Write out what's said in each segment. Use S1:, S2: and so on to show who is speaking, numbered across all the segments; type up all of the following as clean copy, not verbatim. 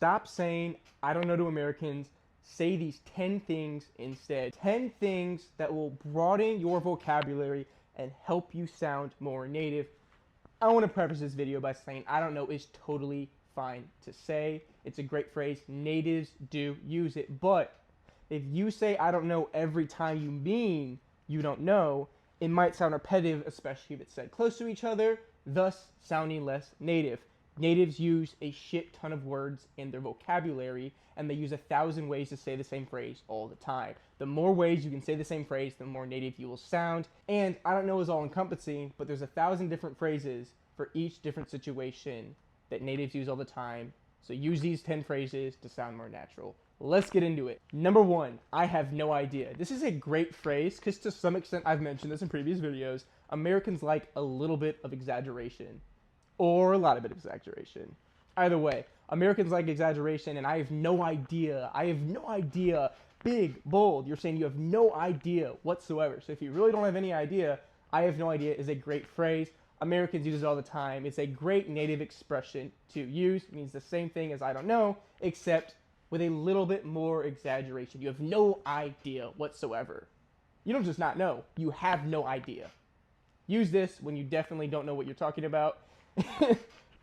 S1: Stop saying, I don't know to Americans. Say these 10 things instead. 10 things that will broaden your vocabulary and help you sound more native. I want to preface this video by saying I don't know is totally fine to say. It's a great phrase. Natives do use it. But if you say I don't know every time you mean you don't know, it might sound repetitive, especially if it's said close to each other, thus sounding less native. Natives use a shit ton of words in their vocabulary, and they use 1,000 ways to say the same phrase all the time. The more ways you can say the same phrase, the more native you will sound. And I don't know is all encompassing, but there's 1,000 different phrases for each different situation that natives use all the time. So use these 10 phrases to sound more natural. Let's get into it. Number 1, I have no idea. This is a great phrase because to some extent, I've mentioned this in previous videos, Americans like a little bit of exaggeration or a lot of exaggeration. Either way, Americans like exaggeration, and I have no idea. I have no idea. Big, bold. You're saying you have no idea whatsoever. So if you really don't have any idea, I have no idea is a great phrase. Americans use it all the time. It's a great native expression to use. It means the same thing as I don't know, except with a little bit more exaggeration. You have no idea whatsoever. You don't just not know. You have no idea. Use this when you definitely don't know what you're talking about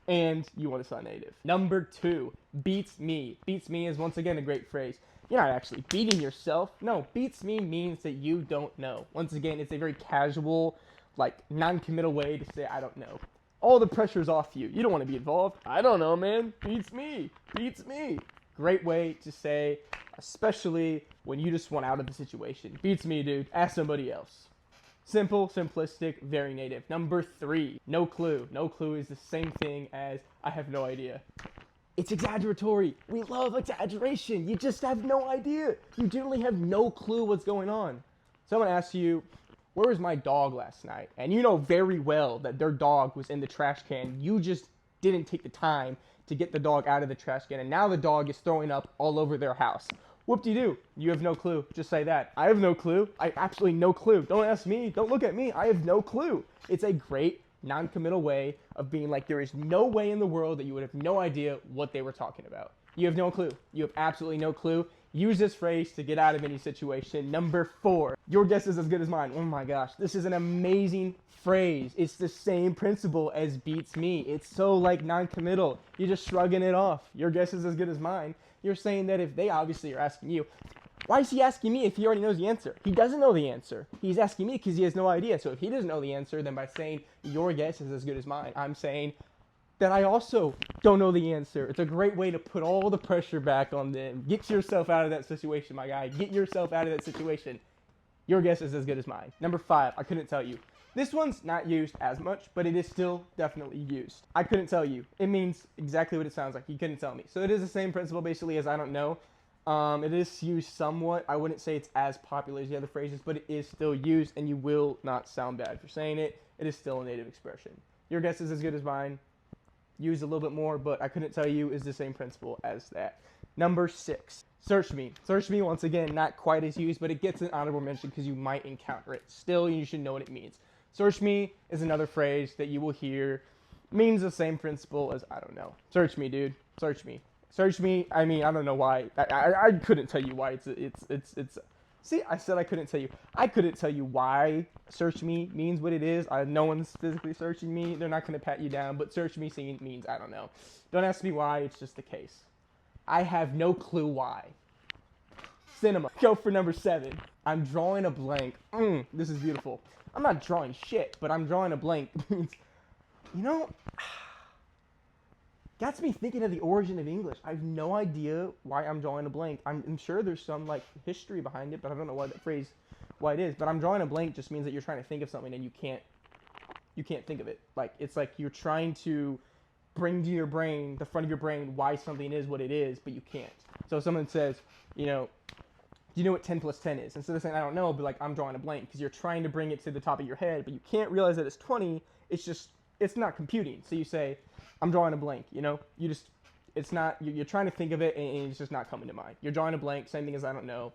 S1: and you want to sound native. Number 2, beats me. Beats me is once again a great phrase. You're not actually beating yourself. No, beats me means that you don't know. Once again, it's a very casual, like non-committal way to say I don't know. All the pressure's off you. You don't want to be involved. I don't know, man. Beats me. Beats me. Great way to say, especially when you just want out of the situation. Beats me, dude. Ask somebody else. Simple, simplistic, very native. Number 3, no clue. No clue is the same thing as I have no idea. It's exaggeratory. We love exaggeration. You just have no idea. You generally have no clue what's going on. Someone asks you, where was my dog last night? And you know very well that their dog was in the trash can. You just didn't take the time to get the dog out of the trash can, and now the dog is throwing up all over their house. Whoop-de-doo. You have no clue. Just say that. I have no clue. I absolutely no clue. Don't ask me. Don't look at me. I have no clue. It's a great non-committal way of being like there is no way in the world that you would have no idea what they were talking about. You have no clue. You have absolutely no clue. Use this phrase to get out of any situation. Number 4, your guess is as good as mine. Oh my gosh, this is an amazing phrase. It's the same principle as beats me. It's so like non-committal. You're just shrugging it off. Your guess is as good as mine. You're saying that if they obviously are asking you, why is he asking me if he already knows the answer? He doesn't know the answer. He's asking me because he has no idea. So if he doesn't know the answer, then by saying your guess is as good as mine, I'm saying that I also don't know the answer. It's a great way to put all the pressure back on them. Get yourself out of that situation, my guy. Get yourself out of that situation. Your guess is as good as mine. Number 5, I couldn't tell you. This one's not used as much, but it is still definitely used. I couldn't tell you. It means exactly what it sounds like. You couldn't tell me. So it is the same principle basically as I don't know. It is used somewhat. I wouldn't say it's as popular as the other phrases, but it is still used, and you will not sound bad for saying it. It is still a native expression. Your guess is as good as mine. Use a little bit more, but I couldn't tell you is the same principle as that. Number 6, search me. Search me, once again, not quite as used, but it gets an honorable mention because you might encounter it. Still, you should know what it means. Search me is another phrase that you will hear. Means the same principle as I don't know. Search me, dude. Search me. Search me. I mean, I don't know why. I couldn't tell you why it's. See, I said I couldn't tell you. I couldn't tell you why search me means what it is. No one's physically searching me. They're not going to pat you down, but search me means I don't know. Don't ask me why. It's just the case. I have no clue why. Cinema. Go for number 7. I'm drawing a blank. This is beautiful. I'm not drawing shit, but I'm drawing a blank. You know, gets me thinking of the origin of English. I have no idea why I'm drawing a blank. I'm sure there's some like history behind it, but I don't know why that phrase, why it is. But I'm drawing a blank just means that you're trying to think of something and you can't think of it. Like it's like you're trying to bring to your brain, the front of your brain, why something is what it is, but you can't. So if someone says, you know, do you know what 10 plus 10 is? Instead of saying I don't know, but like I'm drawing a blank because you're trying to bring it to the top of your head, but you can't realize that it's 20. It's not computing. So you say, I'm drawing a blank, you know? You're trying to think of it and it's just not coming to mind. You're drawing a blank, same thing as I don't know.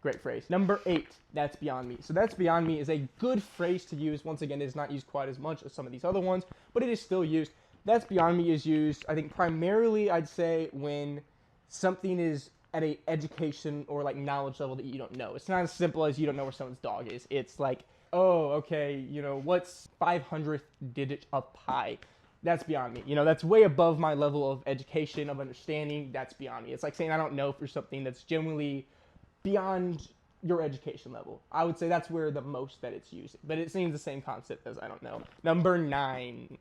S1: Great phrase. Number 8, that's beyond me. So that's beyond me is a good phrase to use. Once again, it is not used quite as much as some of these other ones, but it is still used. That's beyond me is used, I think primarily I'd say when something is at a education or like knowledge level that you don't know. It's not as simple as you don't know where someone's dog is. It's like, oh, okay, what's 500th digit of pi? That's beyond me. That's way above my level of education, of understanding. That's beyond me. It's like saying I don't know for something that's genuinely beyond your education level. I would say that's where the most that it's used. But it seems the same concept as I don't know. Number 9.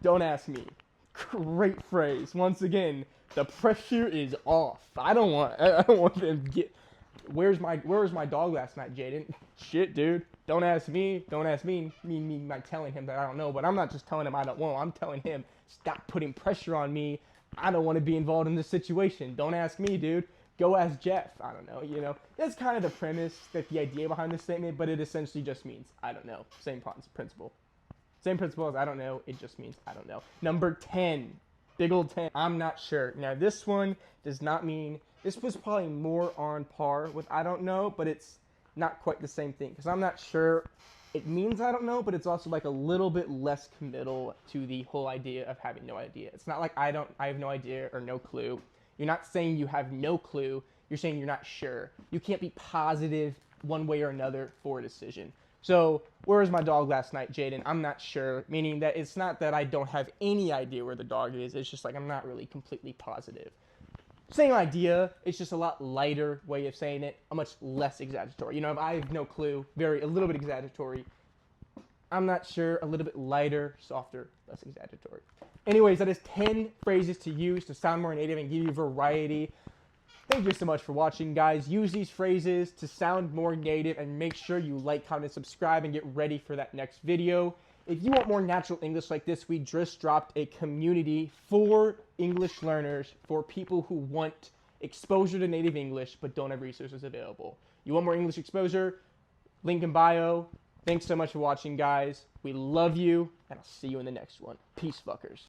S1: Don't ask me. Great phrase. Once again, the pressure is off. I don't want them to get. Where's my dog last night, Jaden? Shit, dude. Don't ask me. Me by telling him that I don't know. But I'm not just telling him I don't know. I'm telling him, stop putting pressure on me. I don't want to be involved in this situation. Don't ask me, dude. Go ask Jeff. I don't know. That's kind of the premise, that the idea behind this statement. But it essentially just means I don't know. Same principle. Same principle as I don't know. It just means I don't know. Number 10. Big old 10. I'm not sure. Now, this one does not mean. This was probably more on par with I don't know, but it's not quite the same thing. Because I'm not sure. It means I don't know, but it's also like a little bit less committal to the whole idea of having no idea. It's not like I have no idea or no clue. You're not saying you have no clue. You're saying you're not sure. You can't be positive one way or another for a decision. So, where was my dog last night, Jaden? I'm not sure. Meaning that it's not that I don't have any idea where the dog is. It's just like I'm not really completely positive. Same idea. It's just a lot lighter way of saying it. A much less exaggeratory. If I have no clue, a little bit exaggeratory. I'm not sure. A little bit lighter, softer, less exaggeratory. Anyways, that is 10 phrases to use to sound more native and give you variety. Thank you so much for watching, guys. Use these phrases to sound more native, and make sure you like, comment, subscribe, and get ready for that next video. If you want more natural English like this, we just dropped a community for English learners, for people who want exposure to native English but don't have resources available. You want more English exposure? Link in bio. Thanks so much for watching, guys. We love you, and I'll see you in the next one. Peace, fuckers.